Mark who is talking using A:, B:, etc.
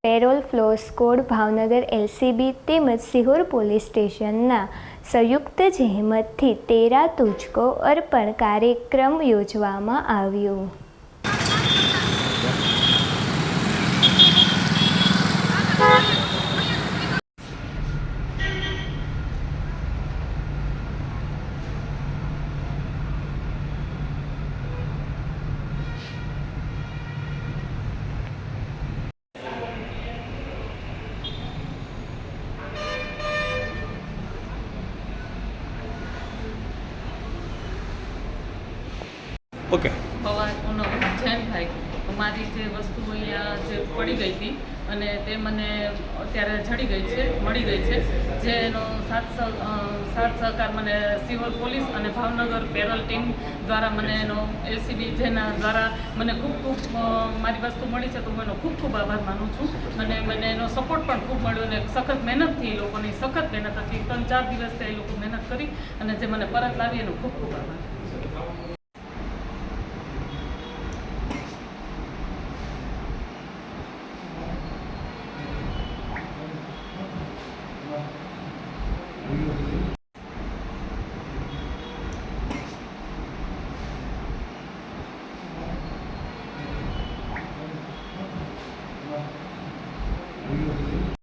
A: Parole furlough squad Bhavnagar LCB તેમજ Sihor police સ્ટેશનના સંયુક્ત જહેમતથી તેરા તુજકો અર્પણ કાર્યક્રમ યોજવામાં આવ્યો।
B: ઓકે
C: પવારનો જૈન ભાઈ મારી જે વસ્તુ અહીંયા જે પડી ગઈ હતી અને તે મને અત્યારે મળી ગઈ છે જેનો સાથ સહકાર મને સિહોર પોલીસ અને ભાવનગર પેરોલ ટીમ દ્વારા મને એનો LCB જેના દ્વારા મને ખૂબ મારી વસ્તુ મળી છે, તો હું એનો ખૂબ આભાર માનું છું અને મને એનો સપોર્ટ પણ ખૂબ મળ્યો અને સખત મહેનતથી એ લોકોની સખત મહેનત હતી 3-4 દિવસથી એ લોકો મહેનત કરી અને જે મને પરત લાવી એનો ખૂબ આભાર।